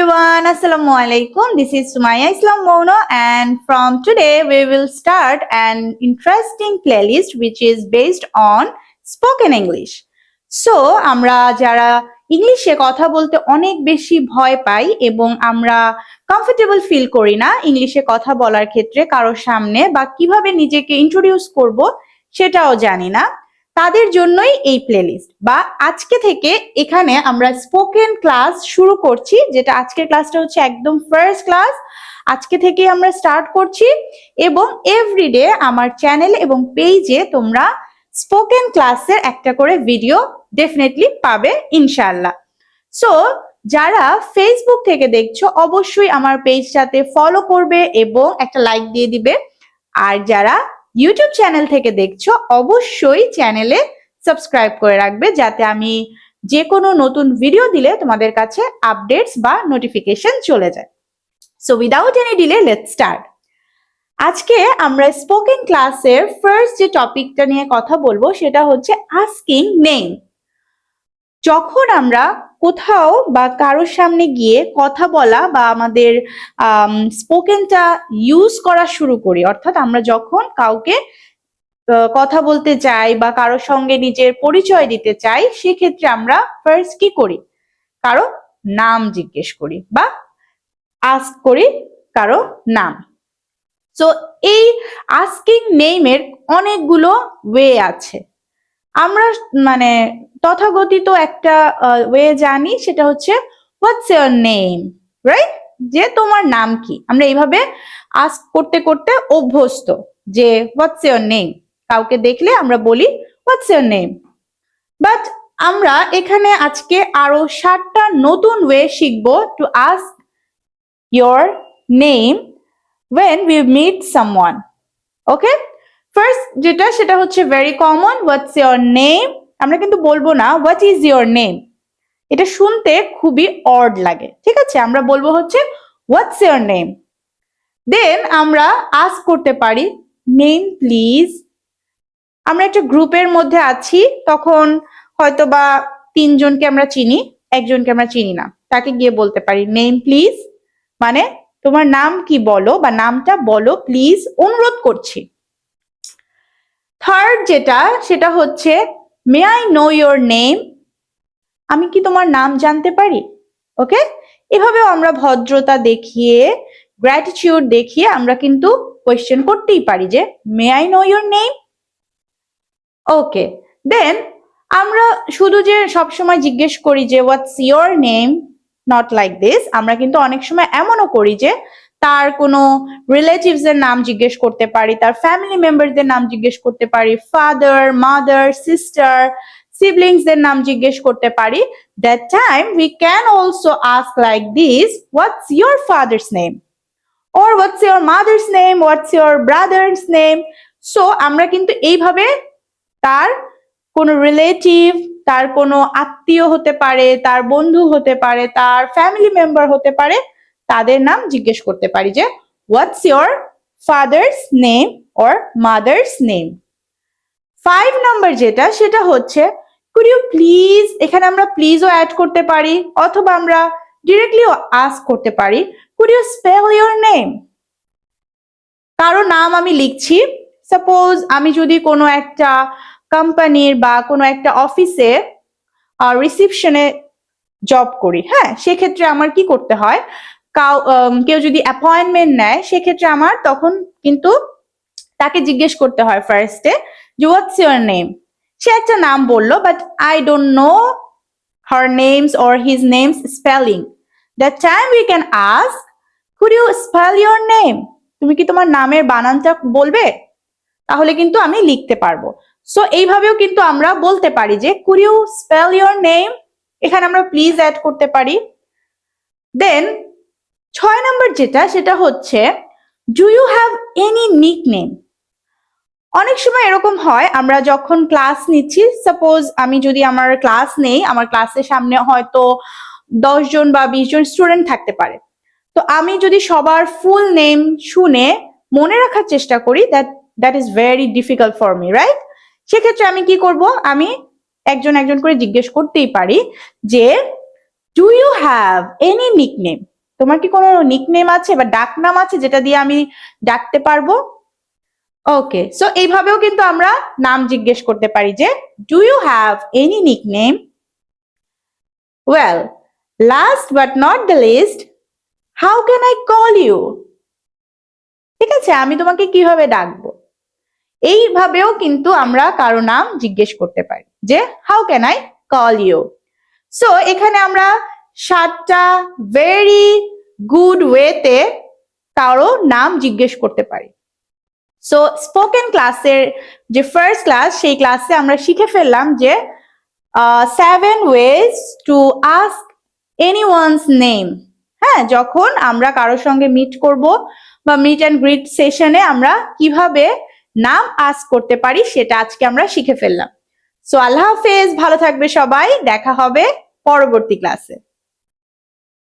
everyone, Assalamu alaikum. This is Sumaya Islam Mono, and from today we will start an interesting playlist which is based on spoken English. So, আমরা যারা ইংলিশে কথা বলতে অনেক বেশি ভয় পাই এবং আমরা কমফোর্টেবল ফিল করি না ইংলিশে কথা বলার ক্ষেত্রে কারোর সামনে বা কিভাবে নিজেকে ইন্ট্রোডিউস করব সেটাও জানি না, তাদের জন্যই এই প্লেলিস্ট। বা আজকে থেকে এখানে আমরা স্পোকেন ক্লাস শুরু করছি, যেটা আজকের ক্লাসটা হচ্ছে একদম ফার্স্ট ক্লাস। আজকে থেকে আমরা স্টার্ট করছি এবং এভরিডে আমার চ্যানেল এবং পেজে তোমরা স্পোকেন ক্লাসের একটা করে ভিডিও ডেফিনেটলি পাবে ইনশাআল্লাহ। সো যারা ফেসবুক থেকে দেখছো অবশ্যই আমার পেজটাতে ফলো করবে এবং একটা লাইক দিয়ে দিবে, আর যারা ইউটিউব চ্যানেল থেকে দেখছো অবশ্যই চ্যানেলে সাবস্ক্রাইব করে রাখবে যাতে আমি যে কোনো নতুন ভিডিও দিলে তোমাদের কাছে আপডেটস বা নোটিফিকেশন চলে যায়। So without any delay let's start. আজকে আমরা স্পোকেন ক্লাসের ফার্স্ট যে টপিকটা নিয়ে কথা বলবো সেটা হচ্ছে আস্কিং নেম। যখন আমরা কোথাও বা কারোর সামনে গিয়ে কথা বলা বা আমাদের স্পোকেনটা ইউজ করা শুরু করি, অর্থাৎ আমরা যখন কাউকে কথা বলতে চাই বা কারোর সঙ্গে নিজের পরিচয় দিতে চাই, সেক্ষেত্রে আমরা ফার্স্ট কি করি? কারো নাম জিজ্ঞেস করি বা আস্ক করি কারো নাম। সো এই আস্কিং নেমের অনেকগুলো ওয়ে আছে। আমরা তথাগতিত একটা ওয়ে জানি, সেটা হচ্ছে হোয়াটস ইওর নেম, রাইট? যে তোমার নাম কি। আমরা এইভাবে আস্ক করতে করতে অভ্যস্ত যে হোয়াটস ইওর নেম। কাউকে দেখলে আমরা বলি হোয়াটস ইওর নেম। বাট আমরা এখানে আজকে আরো 7টা নতুন ওয়ে শিখবো to ask your name when we meet someone. Okay, first যেটা সেটা হচ্ছে very common, what's your name. আমরা কিন্তু বলবো না হোয়াট ইজ ইওর নেম, এটা শুনতে খুবই অড লাগে, ঠিক আছে? আমরা বলবো হচ্ছে হোয়াটস ইওর নেম। দেন আমরা আস্ক করতে পারি নেম প্লিজ। আমরা একটা গ্রুপের মধ্যে আছি, তখন হয়তো বা 3 জনকে আমরা চিনি, একজনকে আমরা চিনি না, তাকে গিয়ে বলতে পারি নেম প্লিজ, মানে তোমার নাম কি বলো বা নামটা বলো প্লিজ, অনুরোধ করছি। থার্ড যেটা সেটা হচ্ছে মে আই নো ইওর নেম, আমি কি তোমার নাম জানতে পারি? ওকে, এভাবেও আমরা ভদ্রতা দেখিয়ে, গ্র্যাটিটিউড দেখিয়ে আমরা কিন্তু কোয়েশ্চেন করতেই পারি যে may I know your name. Okay, then আমরা শুধু যে সবসময় জিজ্ঞেস করি যে what's your name, not like this. আমরা কিন্তু অনেক সময় এমনও করি যে তার কোনো রিলেটিভস এর নাম জিজ্ঞেস করতে পারি, তার ফ্যামিলি মেম্বারদের নাম জিজ্ঞেস করতে পারি, ফাদার, মাদার, সিস্টার, সিবলিংস দের নাম জিজ্ঞেস করতে পারি। That time we can also ask like this, what's your father's name, or what's your mother's name, what's your brother's name. So আমরা কিন্তু এইভাবে তার কোনো রিলেটিভ, তার কোনো আত্মীয় হতে পারে, তার বন্ধু হতে পারে, তার ফ্যামিলি মেম্বার হতে পারে, তাদের নাম জিজ্ঞেস করতে পারি যে what's your father's name or mother's name. 5 number যেটা সেটা হচ্ছে কুড ইউ প্লিজ। এখানে আমরা প্লিজও অ্যাড করতে পারি, অথবা আমরা ডিরেক্টলিও আস্ক করতে পারি could you spell your name. কারো নাম আমি লিখছি, সাপোজ আমি যদি কোনো একটা কোম্পানির বা কোনো একটা অফিসে রিসিপশনে জব করি, হ্যাঁ, সেক্ষেত্রে আমার কি করতে হয়, কেউ যদি অ্যাপয়েন্টমেন্ট নেয় সেক্ষেত্রে আমার তখন কিন্তু তাকে জিজ্ঞেস করতে হয় ফার্স্টে যে হোয়াটস ইওর নেম। সে একটা নাম বললো, but I don't know her names or his names spelling. That time we can ask could you spell your name, তুমি কি তোমার নামের বানানটা বলবে, তাহলে কিন্তু আমি লিখতে পারবো। সো এইভাবেও কিন্তু আমরা বলতে পারি যে could you spell your name. এখানে আমরা প্লিজ অ্যাড করতে পারি। দেন 6 নাম্বার যেটা সেটা হচ্ছে do you have any nickname. অনেক সময় এরকম হয়, আমরা যখন ক্লাস নিচ্ছি, সাপোজ আমি যদি আমার ক্লাস নেই, আমার ক্লাসের সামনে হয়তো 10 জন বা 20 জন স্টুডেন্ট থাকতে পারে, তো আমি যদি সবার ফুল নেম শুনে মনে রাখার চেষ্টা করি, that is very difficult for me, right? সেক্ষেত্রে আমি কি করব, আমি একজন একজন করে জিজ্ঞেস করতেই পারি যে do you have any nickname, তোমার কি কোনো নিকনেম আছে বা ডাকনাম আছে যেটা দিয়ে আমি ডাকতে পারবো? ওকে, সো এইভাবেও কিন্তু আমরা নাম জিজ্ঞেস করতে পারি যে do you have any nickname? Well, last but not the least, how can I call you? ঠিক আছে, আমি তোমাকে কিভাবে ডাকবো? এইভাবেও কিন্তু আমরা কারো নাম জিজ্ঞেস করতে পারি যে how can I call you? So এখানে আমরা 7টা ভেরি গুড ওয়েতে কারো নাম জিজ্ঞেস করতে পারি। সো স্পোকেন ক্লাসের যে ফার্স্ট ক্লাস, সেই ক্লাসে আমরা শিখে ফেললাম যে 7 ways to ask anyone's name. হ্যাঁ, যখন আমরা কারোর সঙ্গে মিট করব বা মিট অ্যান্ড গ্রিট সেশনে আমরা কিভাবে নাম আস্ক করতে পারি সেটা আজকে আমরা শিখে ফেললাম। সো আল্লাহ হাফেজ, ভালো থাকবে সবাই, দেখা হবে পরবর্তী ক্লাসে।